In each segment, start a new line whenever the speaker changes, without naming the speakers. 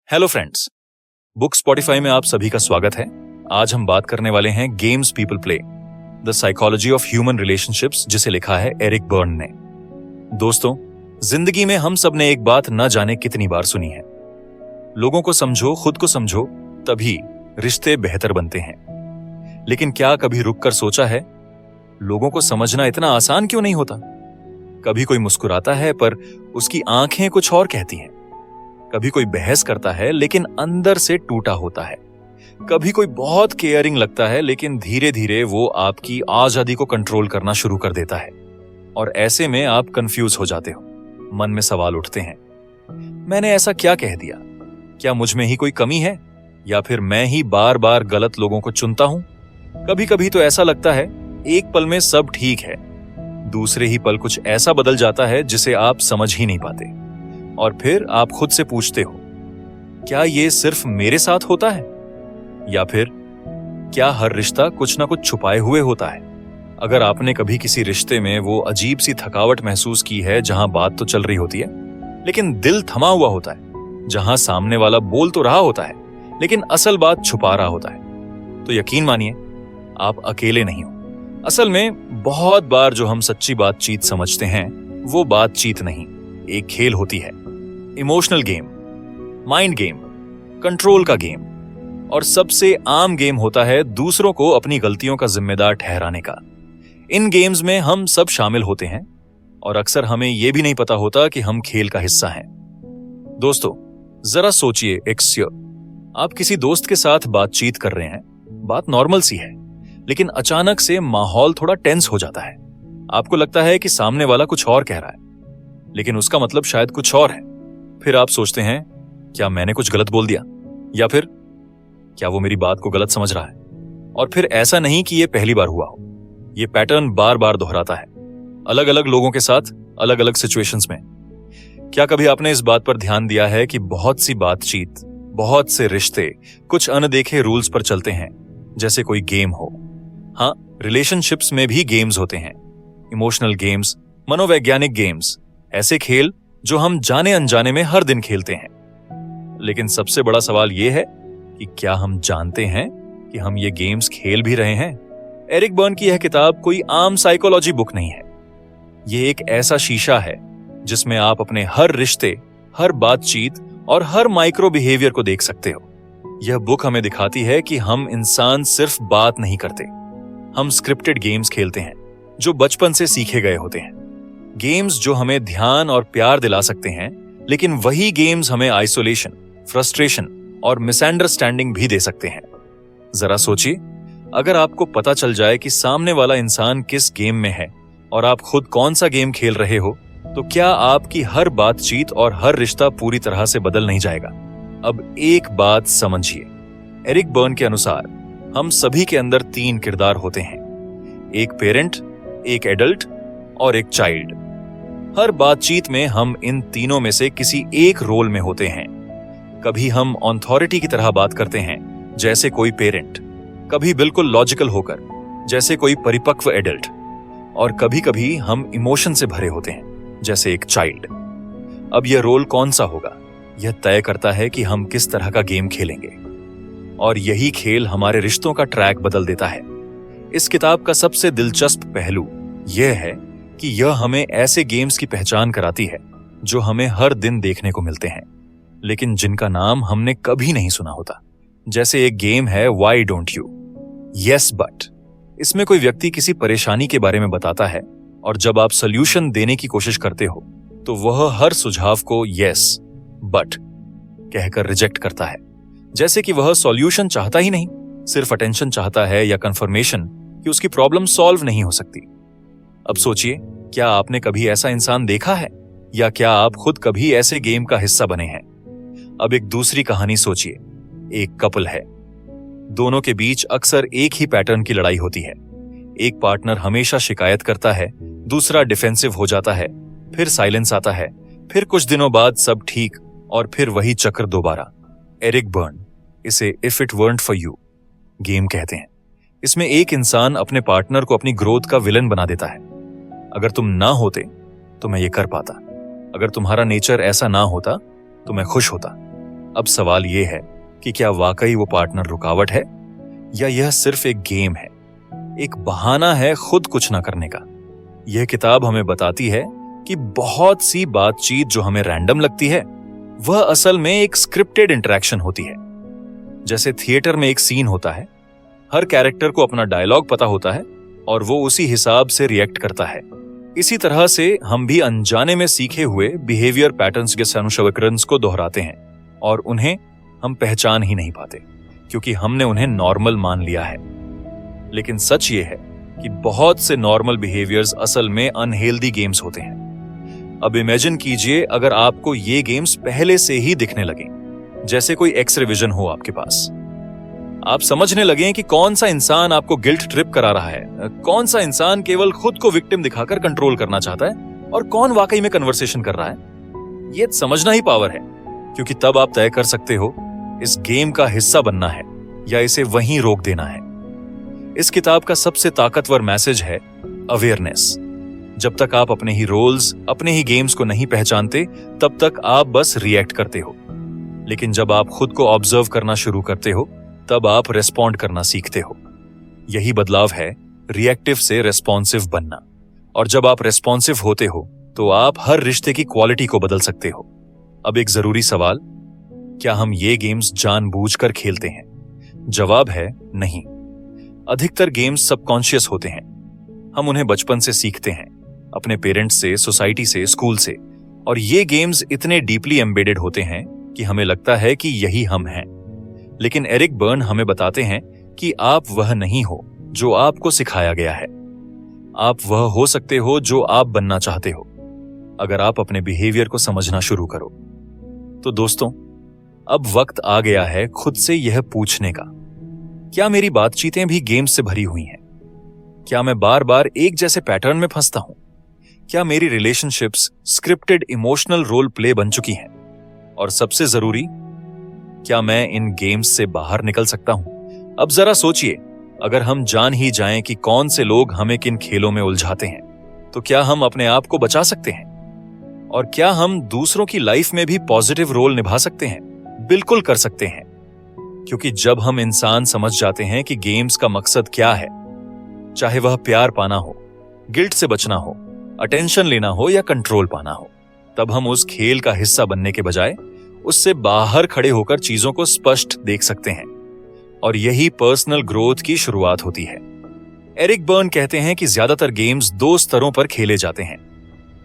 Hello friends, book Spotify में आप सभी का स्वागत है। आज हम बात करने वाले हैं games people play, the psychology of human relationships, जिसे लिखा है एरिक बर्न ने। दोस्तों, जिंदगी में हम सब ने एक बात न जाने कितनी बार सुनी है, लोगों को समझो, खुद को समझो, तभी रिश्ते बेहतर बनते हैं। लेकिन क्या कभी रुक कर सोचा है, लोगों को समझना इतना आसान क्यों नहीं होता? कभी कोई मुस्कुराता है पर उसकी आंखें कुछ और कहती हैं। कभी कोई बहस करता है लेकिन अंदर से टूटा होता है। कभी कोई बहुत केयरिंग लगता है लेकिन धीरे धीरे वो आपकी आजादी को कंट्रोल करना शुरू कर देता है। और ऐसे में आप कंफ्यूज हो जाते हो, मन में सवाल उठते हैं, मैंने ऐसा क्या कह दिया? क्या मुझ में ही कोई कमी है, या फिर मैं ही बार बार गलत लोगों को चुनता हूं? कभी कभी तो ऐसा लगता है एक पल में सब ठीक है, दूसरे ही पल कुछ ऐसा बदल जाता है जिसे आप समझ ही नहीं पाते। और फिर आप खुद से पूछते हो, क्या ये सिर्फ मेरे साथ होता है, या फिर क्या हर रिश्ता कुछ ना कुछ छुपाए हुए होता है? अगर आपने कभी किसी रिश्ते में वो अजीब सी थकावट महसूस की है जहां बात तो चल रही होती है लेकिन दिल थमा हुआ होता है, जहां सामने वाला बोल तो रहा होता है लेकिन असल बात छुपा रहा होता है, तो यकीन मानिए आप अकेले नहीं हो। असल में बहुत बार जो हम सच्ची बातचीत समझते हैं वो बातचीत नहीं, एक खेल होती है। Emotional game, mind game, control का गेम, और सबसे आम गेम होता है दूसरों को अपनी गलतियों का जिम्मेदार ठहराने का। इन गेम्स में हम सब शामिल होते हैं और अक्सर हमें यह भी नहीं पता होता कि हम खेल का हिस्सा हैं। दोस्तों, जरा सोचिए, आप किसी दोस्त के साथ बातचीत कर रहे हैं, बात नॉर्मल सी है, लेकिन अचानक से माहौल थोड़ा टेंस हो जाता है। आपको लगता है कि सामने वाला कुछ और कह रहा है लेकिन उसका मतलब शायद कुछ और है। फिर आप सोचते हैं, क्या मैंने कुछ गलत बोल दिया, या फिर क्या वो मेरी बात को गलत समझ रहा है? और फिर ऐसा नहीं कि ये पहली बार हुआ हो, ये पैटर्न बार बार दोहराता है, अलग अलग लोगों के साथ, अलग अलग सिचुएशंस में। क्या कभी आपने इस बात पर ध्यान दिया है कि बहुत सी बातचीत, बहुत से रिश्ते कुछ अनदेखे रूल्स पर चलते हैं, जैसे कोई गेम हो? हाँ, रिलेशनशिप्स में भी गेम्स होते हैं, इमोशनल गेम्स, मनोवैज्ञानिक गेम्स, ऐसे खेल जो हम जाने अनजाने में हर दिन खेलते हैं। लेकिन सबसे बड़ा सवाल यह है कि क्या हम जानते हैं कि हम ये गेम्स खेल भी रहे हैं? एरिक बर्न की यह किताब कोई आम साइकोलॉजी बुक नहीं है। यह एक ऐसा शीशा है जिसमें आप अपने हर रिश्ते, हर बातचीत और हर माइक्रो बिहेवियर को देख सकते हो। यह बुक हमें दिखाती है कि हम इंसान सिर्फ बात नहीं करते, हम स्क्रिप्टेड गेम्स खेलते हैं जो बचपन से सीखे गए होते हैं। गेम्स जो हमें ध्यान और प्यार दिला सकते हैं, लेकिन वही गेम्स हमें आइसोलेशन, फ्रस्ट्रेशन और मिसअंडरस्टैंडिंग भी दे सकते हैं। जरा सोचिए, अगर आपको पता चल जाए कि सामने वाला इंसान किस गेम में है और आप खुद कौन सा गेम खेल रहे हो, तो क्या आपकी हर बातचीत और हर रिश्ता पूरी तरह से बदल नहीं जाएगा? अब एक बात समझिए, एरिक बर्न के अनुसार हम सभी के अंदर 3 किरदार होते हैं, एक पेरेंट, एक एडल्ट और एक चाइल्ड। हर बातचीत में हम इन तीनों में से किसी एक रोल में होते हैं। कभी हम अथॉरिटी की तरह बात करते हैं, जैसे कोई पेरेंट, कभी बिल्कुल लॉजिकल होकर, जैसे कोई परिपक्व एडल्ट, और कभी कभी हम इमोशन से भरे होते हैं, जैसे एक चाइल्ड। अब यह रोल कौन सा होगा, यह तय करता है कि हम किस तरह का गेम खेलेंगे, और यही खेल हमारे रिश्तों का ट्रैक बदल देता है। इस किताब का सबसे दिलचस्प पहलू यह है कि यह हमें ऐसे गेम्स की पहचान कराती है जो हमें हर दिन देखने को मिलते हैं, लेकिन जिनका नाम हमने कभी नहीं सुना होता। जैसे एक गेम है why don't you, yes but. इसमें कोई व्यक्ति किसी परेशानी के बारे में बताता है, और जब आप सॉल्यूशन देने की कोशिश करते हो तो वह हर सुझाव को यस बट कहकर रिजेक्ट करता है, जैसे कि वह सॉल्यूशन चाहता ही नहीं, सिर्फ अटेंशन चाहता है या कंफर्मेशन कि उसकी प्रॉब्लम सॉल्व नहीं हो सकती। अब सोचिए, क्या आपने कभी ऐसा इंसान देखा है, या क्या आप खुद कभी ऐसे गेम का हिस्सा बने हैं? अब एक दूसरी कहानी सोचिए। एक कपल है, दोनों के बीच अक्सर एक ही पैटर्न की लड़ाई होती है। एक पार्टनर हमेशा शिकायत करता है, दूसरा डिफेंसिव हो जाता है, फिर साइलेंस आता है, फिर कुछ दिनों बाद सब ठीक, और फिर वही चक्र दोबारा। एरिक बर्न इसे if it weren't for you game कहते हैं। इसमें एक इंसान अपने पार्टनर को अपनी ग्रोथ का विलन बना देता है। अगर तुम ना होते तो मैं ये कर पाता, अगर तुम्हारा नेचर ऐसा ना होता तो मैं खुश होता, अब सवाल ये है कि क्या वाकई वो पार्टनर रुकावट है या यह सिर्फ एक गेम है, एक बहाना है खुद कुछ ना करने का। यह किताब हमें बताती है कि बहुत सी बातचीत जो हमें रैंडम लगती है वह असल में एक स्क्रिप्टेड इंटरेक्शन होती है। जैसे थिएटर में एक सीन होता है, हर कैरेक्टर को अपना डायलॉग पता होता है और वो उसी हिसाब से रिएक्ट करता है। इसी तरह से हम भी अनजाने में सीखे हुए बिहेवियर पैटर्न्स के अनुशवकरंस को दोहराते हैं और उन्हें हम पहचान ही नहीं पाते क्योंकि हमने उन्हें नॉर्मल मान लिया है। लेकिन सच ये है कि बहुत से नॉर्मल बिहेवियर्स असल में अनहेल्दी गेम्स होते हैं। अब इमेजिन कीजिए अगर आपको ये गेम्स पहले से ही दिखने लगे, जैसे कोई एक्स-रे विजन हो आपके पास। आप समझने लगे कि कौन सा इंसान आपको गिल्ट ट्रिप करा रहा है, कौन सा इंसान केवल खुद को विक्टिम दिखाकर कंट्रोल करना चाहता है और कौन वाकई में कन्वर्सेशन कर रहा है। ये समझना ही पावर है, क्योंकि तब आप तय कर सकते हो इस गेम का हिस्सा बनना है या इसे वहीं रोक देना है। इस किताब का सबसे ताकतवर मैसेज है अवेयरनेस। जब तक आप अपने ही रोल्स, अपने ही गेम्स को नहीं पहचानते, तब तक आप बस रिएक्ट करते हो। लेकिन जब आप खुद को ऑब्जर्व करना शुरू करते हो, तब आप रेस्पॉन्ड करना सीखते हो। यही बदलाव है रिएक्टिव से रेस्पॉन्सिव बनना। और जब आप रेस्पॉन्सिव होते हो, तो आप हर रिश्ते की क्वालिटी को बदल सकते हो। अब एक जरूरी सवाल, क्या हम ये गेम्स जानबूझकर खेलते हैं? जवाब है नहीं। अधिकतर गेम्स सबकॉन्शियस होते हैं। हम उन्हें बचपन से सीखते हैं, अपने पेरेंट्स से, सोसाइटी से, स्कूल से, और ये गेम्स इतने डीपली एम्बेडेड होते हैं कि हमें लगता है कि यही हम हैं। लेकिन एरिक बर्न हमें बताते हैं कि आप वह नहीं हो जो आपको सिखाया गया है। आप वह हो सकते हो जो आप बनना चाहते हो, अगर आप अपने बिहेवियर को समझना शुरू करो। तो दोस्तों, अब वक्त आ गया है खुद से यह पूछने का, क्या मेरी बातचीतें भी गेम्स से भरी हुई हैं? क्या मैं बार बार एक जैसे पैटर्न में फंसता हूं? क्या मेरी relationships scripted emotional role play बन चुकी हैं? और सबसे जरूरी, क्या मैं इन गेम्स से बाहर निकल सकता हूं? अब जरा सोचिए, अगर हम जान ही जाएं कि कौन से लोग हमें किन खेलों में उलझाते हैं, तो क्या हम अपने आप को बचा सकते हैं? और क्या हम दूसरों की लाइफ में भी पॉजिटिव रोल निभा सकते हैं? बिल्कुल कर सकते हैं, क्योंकि जब हम इंसान समझ जाते हैं कि गेम्स का मकसद क्या है, चाहे वह प्यार पाना हो, गिल्ट से बचना हो, अटेंशन लेना हो या कंट्रोल पाना हो, तब हम उस खेल का हिस्सा बनने के बजाय उससे बाहर खड़े होकर चीजों को स्पष्ट देख सकते हैं। और यही पर्सनल ग्रोथ की शुरुआत होती है। एरिक बर्न कहते हैं कि ज्यादातर गेम्स दो स्तरों पर खेले जाते हैं,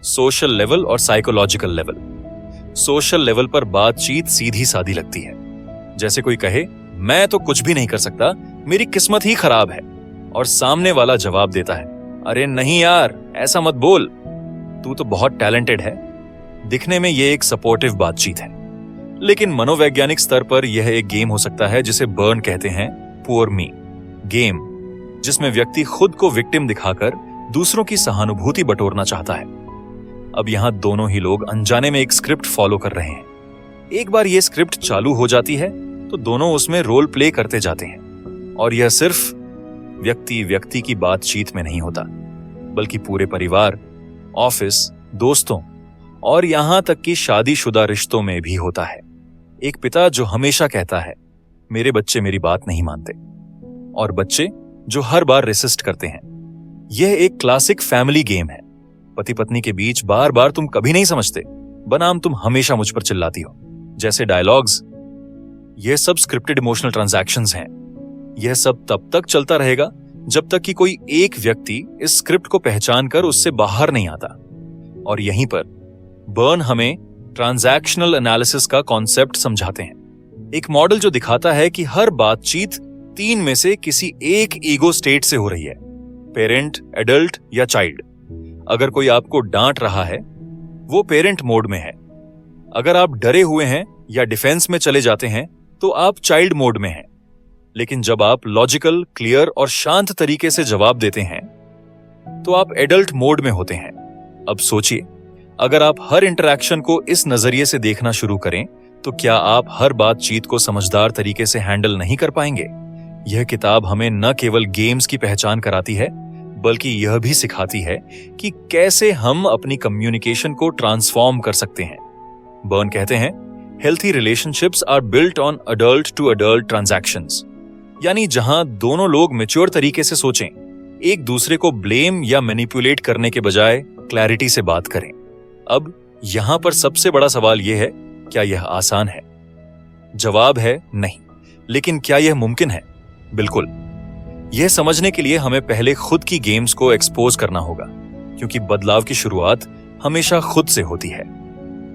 सोशल लेवल और साइकोलॉजिकल लेवल। सोशल लेवल पर बातचीत सीधी सादी लगती है, जैसे कोई कहे, मैं तो कुछ भी नहीं कर सकता, मेरी किस्मत ही खराब है, और सामने वाला जवाब देता है, अरे नहीं यार, ऐसा मत बोल, तू तो बहुत टैलेंटेड है। दिखने में यह एक सपोर्टिव बातचीत है, लेकिन मनोवैज्ञानिक स्तर पर यह एक गेम हो सकता है जिसे बर्न कहते हैं पुअर मी गेम, जिसमें व्यक्ति खुद को विक्टिम दिखाकर दूसरों की सहानुभूति बटोरना चाहता है। अब यहां दोनों ही लोग अनजाने में एक स्क्रिप्ट फॉलो कर रहे हैं। एक बार यह स्क्रिप्ट चालू हो जाती है तो दोनों उसमें रोल प्ले करते जाते हैं, और यह सिर्फ व्यक्ति व्यक्ति की बातचीत में नहीं होता, बल्कि पूरे परिवार, ऑफिस, दोस्तों और यहां तक कि शादीशुदा रिश्तों में भी होता है। एक पिता जो हमेशा कहता है, मेरे बच्चे मेरी बात नहीं मानते, और बच्चे जो हर बार रेसिस्ट करते हैं। यह एक क्लासिक फैमिली गेम है। पति पत्नी के बीच बार बार तुम कभी नहीं समझते, बनाम तुम हमेशा मुझ पर चिल्लाती हो, जैसे डायलॉग्स। यह सब स्क्रिप्टेड इमोशनल ट्रांजैक्शंस हैं। यह सब तब तक चलता रहेगा जब तक कि कोई एक व्यक्ति इस स्क्रिप्ट को पहचान कर उससे बाहर नहीं आता। और यहीं पर बर्न हमें ट्रांजैक्शनल एनालिसिस का कॉन्सेप्ट समझाते हैं, एक मॉडल जो दिखाता है कि हर बातचीत तीन में से किसी एक ईगो स्टेट से हो रही है, पेरेंट, एडल्ट या चाइल्ड। अगर कोई आपको डांट रहा है, वो पेरेंट मोड में है। अगर आप डरे हुए हैं या डिफेंस में चले जाते हैं, तो आप चाइल्ड मोड में हैं। लेकिन जब आप लॉजिकल, क्लियर और शांत तरीके से जवाब देते हैं, तो आप एडल्ट मोड में होते हैं। अब सोचिए, अगर आप हर इंटरैक्शन को इस नजरिए से देखना शुरू करें, तो क्या आप हर बातचीत को समझदार तरीके से हैंडल नहीं कर पाएंगे? यह किताब हमें न केवल गेम्स की पहचान कराती है, बल्कि यह भी सिखाती है कि कैसे हम अपनी कम्युनिकेशन को ट्रांसफॉर्म कर सकते हैं। बर्न कहते हैं, healthy relationships are built on adult to adult transactions, यानी जहां दोनों लोग मैच्योर तरीके से सोचें, एक दूसरे को ब्लेम या मैनिपुलेट करने के बजाय क्लैरिटी से बात करें। अब यहां पर सबसे बड़ा सवाल यह है, क्या यह आसान है? जवाब है नहीं। लेकिन क्या यह मुमकिन है? बिल्कुल। यह समझने के लिए हमें पहले खुद की गेम्स को एक्सपोज करना होगा, क्योंकि बदलाव की शुरुआत हमेशा खुद से होती है।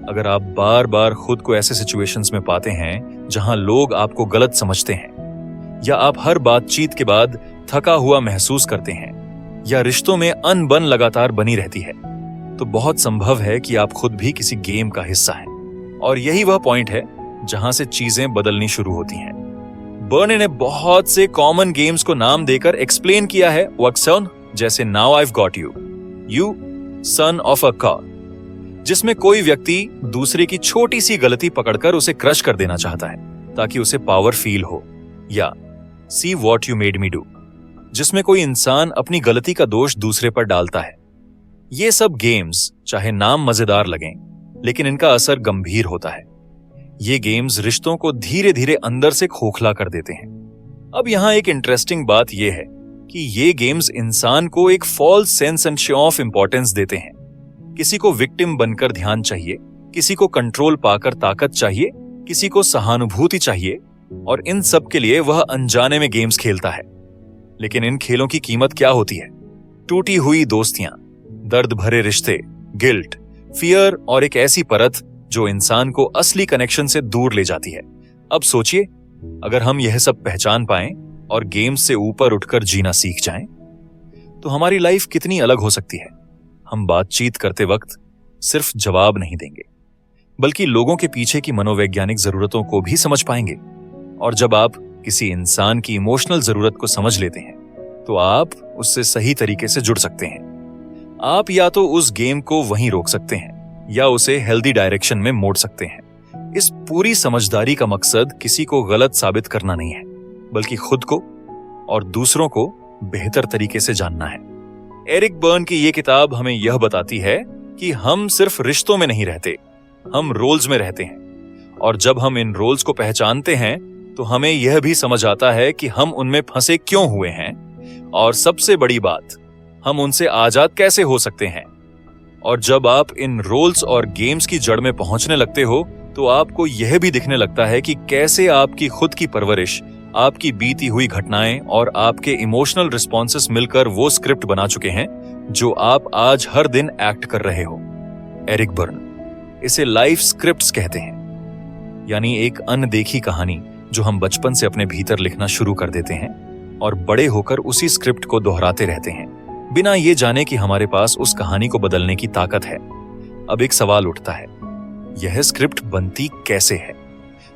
अगर आप बार बार खुद को ऐसे सिचुएशंस में पाते हैं जहां लोग आपको गलत समझते हैं, या आप हर बातचीत के बाद थका हुआ महसूस करते हैं, या रिश्तों में अनबन लगातार बनी रहती है, तो बहुत संभव है कि आप खुद भी किसी गेम का हिस्सा हैं। और यही वह पॉइंट है जहां से चीजें बदलनी शुरू होती हैं। बर्ने ने बहुत से कॉमन गेम्स को नाम देकर एक्सप्लेन किया है, वक्सन जैसे now I got you, you son of a car, जिसमें कोई व्यक्ति दूसरे की छोटी सी गलती पकड़कर उसे क्रश कर देना चाहता है ताकि उसे पावर फील हो, या see what you made me do, जिसमें कोई इंसान अपनी गलती का दोष दूसरे पर डालता है। ये सब गेम्स चाहे नाम मजेदार लगें, लेकिन इनका असर गंभीर होता है। ये गेम्स रिश्तों को धीरे धीरे अंदर से खोखला कर देते हैं। अब यहां एक इंटरेस्टिंग बात यह है कि ये गेम्स इंसान को एक false sense and show of importance देते हैं। किसी को विक्टिम बनकर ध्यान चाहिए, किसी को कंट्रोल पाकर ताकत चाहिए, किसी को सहानुभूति चाहिए, और इन सब के लिए वह अनजाने में गेम्स खेलता है। लेकिन इन खेलों की कीमत क्या होती है? टूटी हुई दोस्तियां, दर्द भरे रिश्ते, गिल्ट, फियर और एक ऐसी परत जो इंसान को असली कनेक्शन से दूर ले जाती है। अब सोचिए, अगर हम यह सब पहचान पाएं और गेम्स से ऊपर उठकर जीना सीख जाएं, तो हमारी लाइफ कितनी अलग हो सकती है। हम बातचीत करते वक्त सिर्फ जवाब नहीं देंगे, बल्कि लोगों के पीछे की मनोवैज्ञानिक जरूरतों को भी समझ पाएंगे। और जब आप किसी इंसान की इमोशनल जरूरत को समझ लेते हैं, तो आप उससे सही तरीके से जुड़ सकते हैं। आप या तो उस गेम को वहीं रोक सकते हैं, या उसे हेल्दी डायरेक्शन में मोड़ सकते हैं। इस पूरी समझदारी का मकसद किसी को गलत साबित करना नहीं है, बल्कि खुद को और दूसरों को बेहतर तरीके से जानना है। एरिक बर्न की यह किताब हमें यह बताती है कि हम सिर्फ रिश्तों में नहीं रहते, हम रोल्स में रहते हैं। और जब हम इन रोल्स को पहचानते हैं, तो हमें यह भी समझ आता है कि हम उनमें फंसे क्यों हुए हैं, और सबसे बड़ी बात, हम उनसे आजाद कैसे हो सकते हैं। और जब आप इन रोल्स और गेम्स की जड़ में पहुंचने लगते हो, तो आपको यह भी दिखने लगता है कि कैसे आपकी खुद की परवरिश, आपकी बीती हुई घटनाएं और आपके इमोशनल रिस्पॉन्सेस मिलकर वो स्क्रिप्ट बना चुके हैं जो आप आज हर दिन एक्ट कर रहे हो। एरिक बर्न इसे लाइफ स्क्रिप्ट्स कहते हैं, यानी एक अनदेखी कहानी जो हम बचपन से अपने भीतर लिखना शुरू कर देते हैं और बड़े होकर उसी स्क्रिप्ट को दोहराते रहते हैं, बिना ये जाने कि हमारे पास उस कहानी को बदलने की ताकत है। अब एक सवाल उठता है, यह स्क्रिप्ट बनती कैसे है?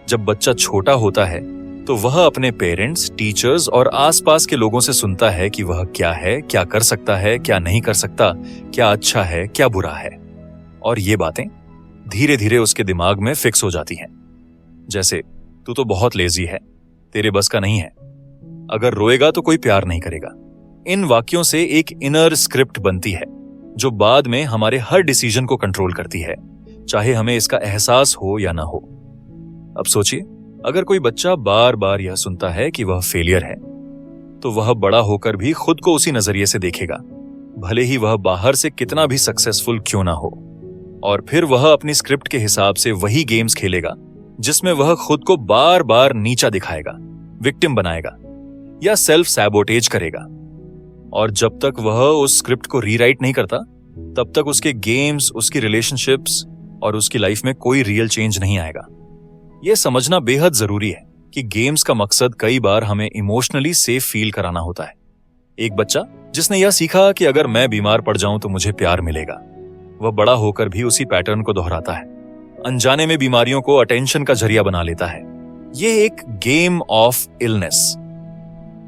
जब बच्चा छोटा होता है, तो वह अपने पेरेंट्स, टीचर्स और आसपास के लोगों से सुनता है कि वह क्या है, क्या कर सकता है, क्या नहीं कर सकता, क्या अच्छा है, क्या बुरा है। और ये बातें धीरे धीरे उसके दिमाग में फिक्स हो जाती हैं। जैसे, तू तो बहुत लेजी है, तेरे बस का नहीं है, अगर रोएगा तो कोई प्यार नहीं करेगा। इन वाक्यों से एक इनर स्क्रिप्ट बनती है जो बाद में हमारे हर डिसीजन को कंट्रोल करती है, चाहे हमें इसका एहसास हो या ना हो। अब सोचिए, अगर कोई बच्चा बार बार यह सुनता है कि वह फेलियर है, तो वह बड़ा होकर भी खुद को उसी नजरिए से देखेगा, भले ही वह बाहर से कितना भी सक्सेसफुल क्यों ना हो। और फिर वह अपनी स्क्रिप्ट के हिसाब से वही गेम्स खेलेगा जिसमें वह खुद को बार बार नीचा दिखाएगा, विक्टिम बनाएगा या सेल्फ सैबोटेज करेगा। और जब तक वह उस स्क्रिप्ट को रीराइट नहीं करता, तब तक उसके गेम्स, उसकी रिलेशनशिप्स और उसकी लाइफ में कोई रियल चेंज नहीं आएगा। यह समझना बेहद जरूरी है कि गेम्स का मकसद कई बार हमें इमोशनली सेफ फील कराना होता है। एक बच्चा जिसने यह सीखा कि अगर मैं बीमार पड़ जाऊं तो मुझे प्यार मिलेगा, वह बड़ा होकर भी उसी पैटर्न को दोहराता है, अनजाने में बीमारियों को अटेंशन का जरिया बना लेता है। यह एक गेम ऑफ इलनेस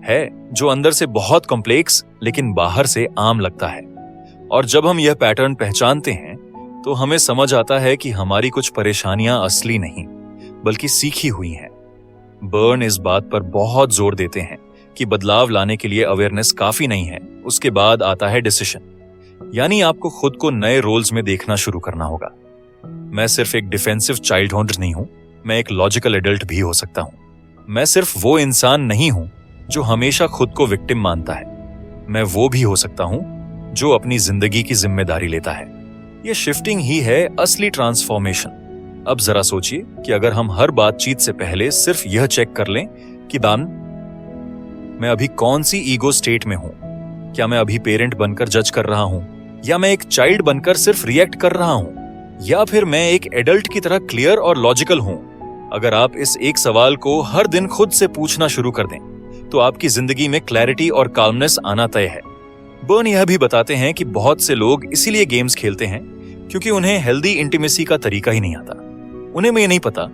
है जो अंदर से बहुत कॉम्प्लेक्स लेकिन बाहर से आम लगता है। और जब हम यह पैटर्न पहचानते हैं, तो हमें समझ आता है कि हमारी कुछ परेशानियां असली नहीं बल्कि सीखी हुई हैं। बर्न इस बात पर बहुत जोर देते हैं कि बदलाव लाने के लिए अवेयरनेस काफी नहीं है, उसके बाद आता है डिसीजन। यानी आपको खुद को नए रोल्स में देखना शुरू करना होगा। मैं सिर्फ एक डिफेंसिव चाइल्डहुड नहीं हूं, मैं एक लॉजिकल एडल्ट भी हो सकता हूं। मैं सिर्फ वो इंसान नहीं हूं जो हमेशा खुद को विक्टिम मानता है। मैं वो भी हो सकता हूं जो अपनी जिंदगी की जिम्मेदारी लेता है। ये शिफ्टिंग ही है असली ट्रांसफॉर्मेशन। अब जरा सोचिए कि अगर हम हर बातचीत से पहले सिर्फ यह चेक कर लें कि मैं अभी कौन सी ईगो स्टेट में हूं। क्या मैं अभी पेरेंट बनकर जज कर रहा हूं, या मैं एक चाइल्ड बनकर सिर्फ रिएक्ट कर रहा हूं, या फिर मैं एक एडल्ट की तरह क्लियर और लॉजिकल हूं। अगर आप इस एक सवाल को हर दिन खुद से पूछना शुरू कर दें तो आपकी जिंदगी में क्लैरिटी और काल्मनेस आना तय है। बर्न यह भी बताते हैं कि बहुत से लोग इसीलिए गेम्स खेलते हैं क्योंकि उन्हें हेल्दी इंटीमेसी का तरीका ही नहीं आता। उन्हें ये नहीं पता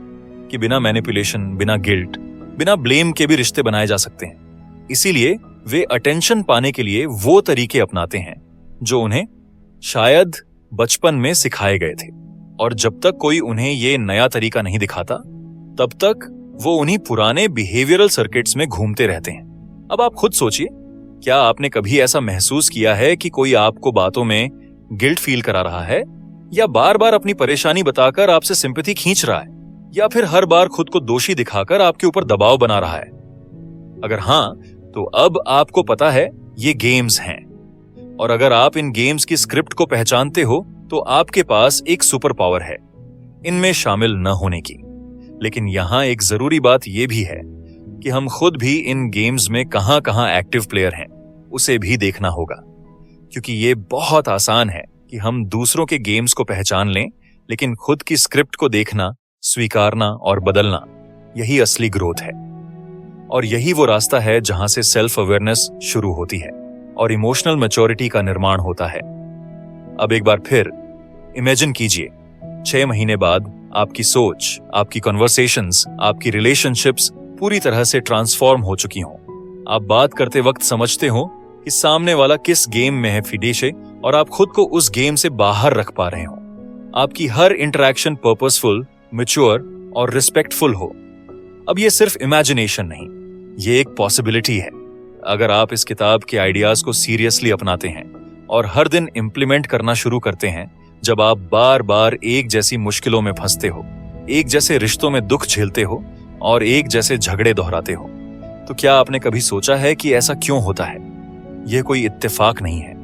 कि बिना मैनिपुलेशन, बिना गिल्ट, बिना ब्लेम के भी रिश्ते बनाए जा सकते हैं। इसीलिए वे अटेंशन पाने के लिए वो तरीके अपनाते हैं जो उन्हें शायद बचपन में सिखाए गए थे, और जब तक कोई उन्हें ये नया तरीका नहीं दिखाता तब तक वो उन्हीं पुराने बिहेवियरल सर्किट्स में घूमते रहते हैं। अब आप खुद सोचिए, क्या आपने कभी ऐसा महसूस किया है कि कोई आपको बातों में गिल्ट फील करा रहा है, या बार बार अपनी परेशानी बताकर आपसे सिंपैथी खींच रहा है, या फिर हर बार खुद को दोषी दिखाकर आपके ऊपर दबाव बना रहा है? अगर हां, तो अब आपको पता है ये गेम्स हैं, और अगर आप इन गेम्स की स्क्रिप्ट को पहचानते हो तो आपके पास एक सुपर पावर है इनमें शामिल न होने की। लेकिन यहां एक जरूरी बात यह भी है कि हम खुद भी इन गेम्स में कहां एक्टिव प्लेयर हैं उसे भी देखना होगा, क्योंकि ये बहुत आसान है कि हम दूसरों के गेम्स को पहचान लें, लेकिन खुद की स्क्रिप्ट को देखना, स्वीकारना और बदलना, यही असली ग्रोथ है। और यही वो रास्ता है जहां से सेल्फ अवेयरनेस शुरू होती है और इमोशनल मैच्योरिटी का निर्माण होता है। अब एक बार फिर इमेजिन कीजिए, 6 महीने बाद आपकी सोच, आपकी कन्वर्सेशंस, आपकी रिलेशनशिप्स पूरी तरह से ट्रांसफॉर्म हो चुकी हों। आप बात करते वक्त समझते हो कि सामने वाला किस गेम में है फिडेशे, और आप खुद को उस गेम से बाहर रख पा रहे हो। आपकी हर इंटरैक्शन पर्पसफुल, मैच्योर और रिस्पेक्टफुल हो। अब ये सिर्फ इमेजिनेशन नहीं, ये एक पॉसिबिलिटी है अगर आप इस किताब के आइडियाज को सीरियसली अपनाते हैं और हर दिन इंप्लीमेंट करना शुरू करते हैं। जब आप बार बार एक जैसी मुश्किलों में फंसते हो, एक जैसे रिश्तों में दुख झेलते हो और एक जैसे झगड़े दोहराते हो, तो क्या आपने कभी सोचा है कि ऐसा क्यों होता है? यह कोई इत्तेफाक नहीं है।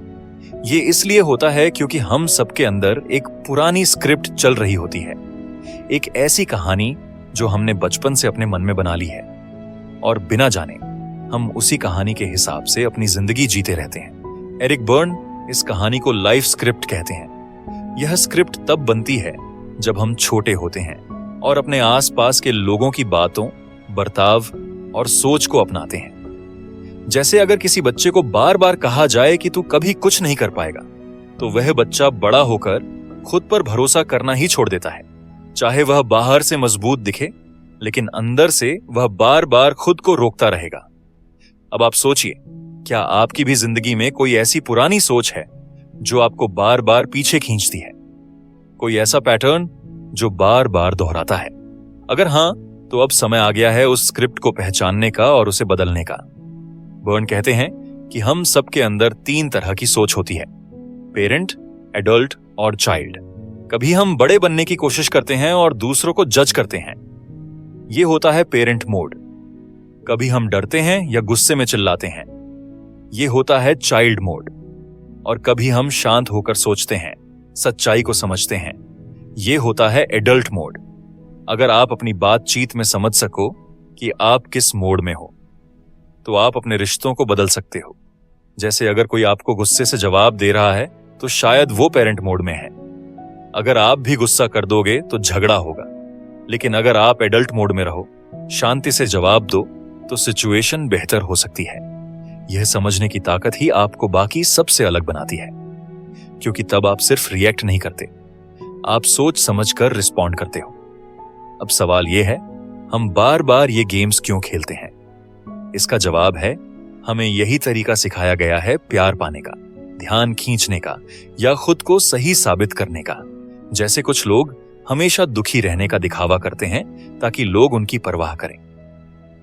ये इसलिए होता है क्योंकि हम सबके अंदर एक पुरानी स्क्रिप्ट चल रही होती है, एक ऐसी कहानी जो हमने बचपन से अपने मन में बना ली है, और बिना जाने हम उसी कहानी के हिसाब से अपनी जिंदगी जीते रहते हैं। एरिक बर्न इस कहानी को लाइफ स्क्रिप्ट कहते हैं। यह स्क्रिप्ट तब बनती है जब हम छोटे होते हैं और अपने आसपास के लोगों की बातों, बर्ताव और सोच को अपनाते हैं। जैसे अगर किसी बच्चे को बार बार कहा जाए कि तू कभी कुछ नहीं कर पाएगा, तो वह बच्चा बड़ा होकर खुद पर भरोसा करना ही छोड़ देता है। चाहे वह बाहर से मजबूत दिखे, लेकिन अंदर से वह बार बार खुद को रोकता रहेगा। अब आप सोचिए, क्या आपकी भी जिंदगी में कोई ऐसी पुरानी सोच है जो आपको बार बार पीछे खींचती है? कोई ऐसा पैटर्न जो बार बार दोहराता है? अगर हां, तो अब समय आ गया है उस स्क्रिप्ट को पहचानने का और उसे बदलने का। बर्न कहते हैं कि हम सबके अंदर 3 तरह की सोच होती है: पेरेंट, एडल्ट और चाइल्ड। कभी हम बड़े बनने की कोशिश करते हैं और दूसरों को जज करते हैं, ये होता है पेरेंट मोड। कभी हम डरते हैं या गुस्से में चिल्लाते हैं, ये होता है चाइल्ड मोड। और कभी हम शांत होकर सोचते हैं, सच्चाई को समझते हैं, ये होता है एडल्ट मोड। अगर आप अपनी बातचीत में समझ सको कि आप किस मोड में हो, तो आप अपने रिश्तों को बदल सकते हो। जैसे अगर कोई आपको गुस्से से जवाब दे रहा है तो शायद वो पेरेंट मोड में है। अगर आप भी गुस्सा कर दोगे तो झगड़ा होगा, लेकिन अगर आप एडल्ट मोड में रहो, शांति से जवाब दो, तो सिचुएशन बेहतर हो सकती है। यह समझने की ताकत ही आपको बाकी सबसे अलग बनाती है, क्योंकि तब आप सिर्फ रिएक्ट नहीं करते, आप सोच समझकर रिस्पॉन्ड करते हो। अब सवाल यह है, हम बार बार ये गेम्स क्यों खेलते हैं? इसका जवाब है, हमें यही तरीका सिखाया गया है प्यार पाने का, ध्यान खींचने का, या खुद को सही साबित करने का। जैसे कुछ लोग हमेशा दुखी रहने का दिखावा करते हैं ताकि लोग उनकी परवाह करें।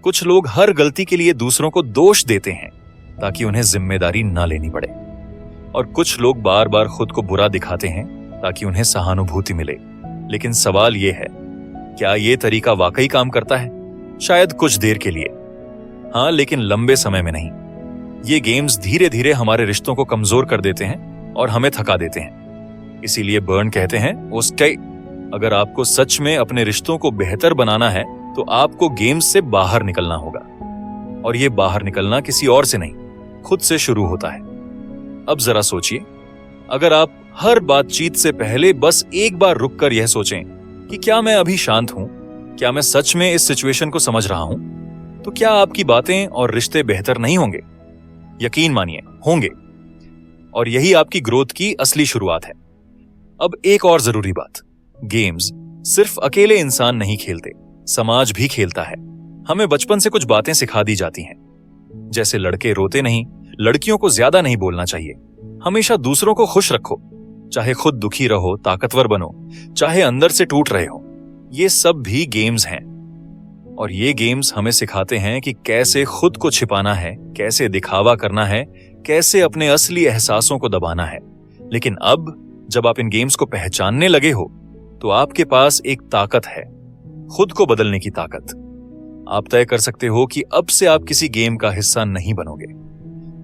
कुछ लोग हर गलती के लिए दूसरों को दोष देते हैं ताकि उन्हें जिम्मेदारी ना लेनी पड़े। और कुछ लोग बार बार खुद को बुरा दिखाते हैं ताकि उन्हें सहानुभूति मिले। लेकिन सवाल यह है, क्या ये तरीका वाकई काम करता है? शायद कुछ देर के लिए, हाँ, लेकिन लंबे समय में नहीं। ये गेम्स धीरे धीरे हमारे रिश्तों को कमजोर कर देते हैं और हमें थका देते हैं। इसीलिए बर्न कहते हैं स्टे। अगर आपको सच में अपने रिश्तों को बेहतर बनाना है तो आपको गेम्स से बाहर निकलना होगा, और ये बाहर निकलना किसी और से नहीं, खुद से शुरू होता है। अब जरा सोचिए, अगर आप हर बातचीत से पहले बस एक बार रुककर यह सोचें कि क्या मैं अभी शांत हूं, क्या मैं सच में इस सिचुएशन को समझ रहा हूं, तो क्या आपकी बातें और रिश्ते बेहतर नहीं होंगे? यकीन मानिए, होंगे। और यही आपकी ग्रोथ की असली शुरुआत है। अब एक और जरूरी बात, गेम्स सिर्फ अकेले इंसान नहीं खेलते, समाज भी खेलता है। हमें बचपन से कुछ बातें सिखा दी जाती हैं, जैसे लड़के रोते नहीं, लड़कियों को ज्यादा नहीं बोलना चाहिए, हमेशा दूसरों को खुश रखो, चाहे खुद दुखी रहो, ताकतवर बनो, चाहे अंदर से टूट रहे हो। ये सब भी गेम्स हैं। और ये गेम्स हमें सिखाते हैं कि कैसे खुद को छिपाना है, कैसे दिखावा करना है, कैसे अपने असली एहसासों को दबाना है। लेकिन अब जब आप इन गेम्स को पहचानने लगे हो तो आपके पास एक ताकत है, खुद को बदलने की ताकत। आप तय कर सकते हो कि अब से आप किसी गेम का हिस्सा नहीं बनोगे।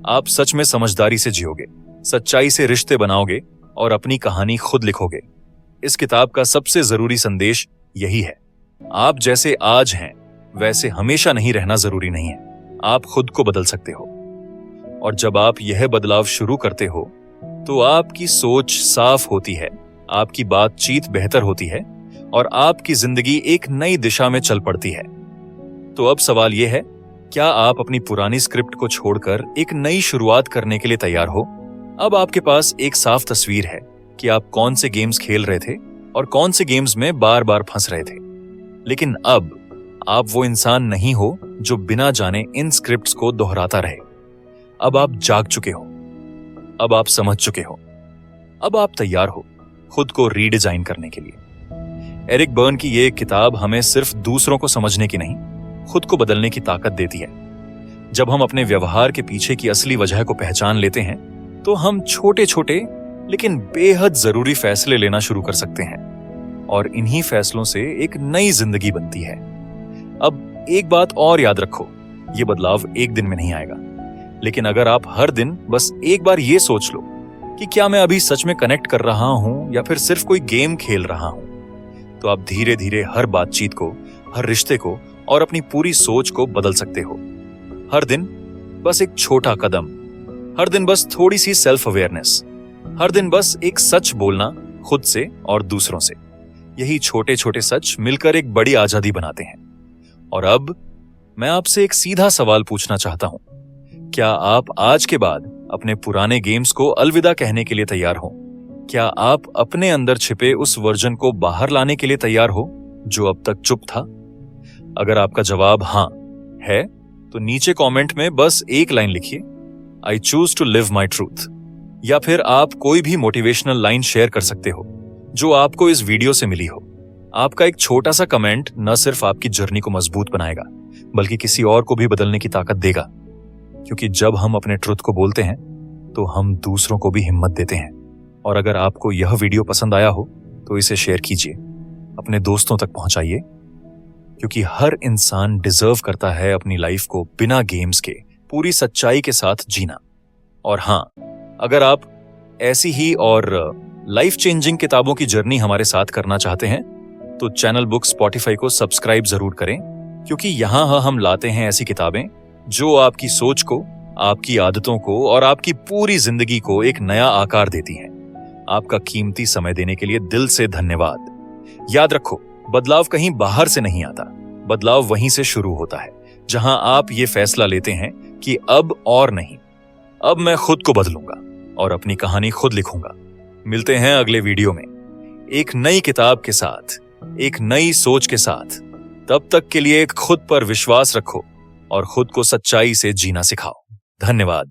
आप सच में समझदारी से जियोगे, सच्चाई से रिश्ते बनाओगे और अपनी कहानी खुद लिखोगे। इस किताब का सबसे जरूरी संदेश यही है, आप जैसे आज हैं वैसे हमेशा नहीं रहना जरूरी नहीं है। आप खुद को बदल सकते हो। और जब आप यह बदलाव शुरू करते हो तो आपकी सोच साफ होती है, आपकी बातचीत बेहतर होती है और आपकी जिंदगी एक नई दिशा में चल पड़ती है। तो अब सवाल यह है, क्या आप अपनी पुरानी स्क्रिप्ट को छोड़कर एक नई शुरुआत करने के लिए तैयार हो? अब आपके पास एक साफ तस्वीर है कि आप कौन से गेम्स खेल रहे थे और कौन से गेम्स में बार बार फंस रहे थे। लेकिन अब आप वो इंसान नहीं हो जो बिना जाने इन स्क्रिप्ट्स को दोहराता रहे। अब आप जाग चुके हो, अब आप समझ चुके हो, अब आप तैयार हो खुद को रीडिजाइन करने के लिए। एरिक बर्न की ये किताब हमें सिर्फ दूसरों को समझने की नहीं, खुद को बदलने की ताकत देती है। जब हम अपने व्यवहार के पीछे की असली वजह को पहचान लेते हैं तो हम छोटे छोटे लेकिन बेहद जरूरी फैसले लेना शुरू कर सकते हैं, और इन्हीं फैसलों से एक नई जिंदगी बनती है। अब एक बात और याद रखो, ये बदलाव एक दिन में नहीं आएगा, लेकिन अगर आप हर दिन बस एक बार ये सोच लो कि क्या मैं अभी सच में कनेक्ट कर रहा हूं या फिर सिर्फ कोई गेम खेल रहा हूं, तो आप धीरे धीरे हर बातचीत को, हर रिश्ते को और अपनी पूरी सोच को बदल सकते हो। हर दिन बस एक छोटा कदम, हर दिन बस थोड़ी सी सेल्फ अवेयरनेस, हर दिन बस एक सच बोलना खुद से और दूसरों से। यही छोटे छोटे सच मिलकर एक बड़ी आजादी बनाते हैं। और अब मैं आपसे एक सीधा सवाल पूछना चाहता हूं, क्या आप आज के बाद अपने पुराने गेम्स को अलविदा कहने के लिए तैयार हो? क्या आप अपने अंदर छिपे उस वर्जन को बाहर लाने के लिए तैयार हो जो अब तक चुप था? अगर आपका जवाब हां है तो नीचे कमेंट में बस एक लाइन लिखिए, I choose to live my truth. या फिर आप कोई भी मोटिवेशनल लाइन शेयर कर सकते हो जो आपको इस वीडियो से मिली हो। आपका एक छोटा सा कमेंट न सिर्फ आपकी जर्नी को मजबूत बनाएगा बल्कि किसी और को भी बदलने की ताकत देगा, क्योंकि जब हम अपने ट्रुथ को बोलते हैं तो हम दूसरों को भी हिम्मत देते हैं। और अगर आपको यह वीडियो पसंद आया हो तो इसे शेयर कीजिए, अपने दोस्तों तक पहुंचाइए, क्योंकि हर इंसान डिजर्व करता है अपनी लाइफ को बिना गेम्स के पूरी सच्चाई के साथ जीना। और हां, अगर आप ऐसी ही और लाइफ चेंजिंग किताबों की जर्नी हमारे साथ करना चाहते हैं तो चैनल बुक स्पॉटिफाई को सब्सक्राइब जरूर करें, क्योंकि यहां हम लाते हैं ऐसी किताबें जो आपकी सोच को, आपकी आदतों को और आपकी पूरी जिंदगी को एक नया आकार देती हैं। आपका कीमती समय देने के लिए दिल से धन्यवाद। याद रखो, बदलाव कहीं बाहर से नहीं आता, बदलाव वहीं से शुरू होता है जहां आप ये फैसला लेते हैं कि अब और नहीं, अब मैं खुद को बदलूंगा और अपनी कहानी खुद लिखूंगा। मिलते हैं अगले वीडियो में एक नई किताब के साथ, एक नई सोच के साथ। तब तक के लिए खुद पर विश्वास रखो और खुद को सच्चाई से जीना सिखाओ। धन्यवाद।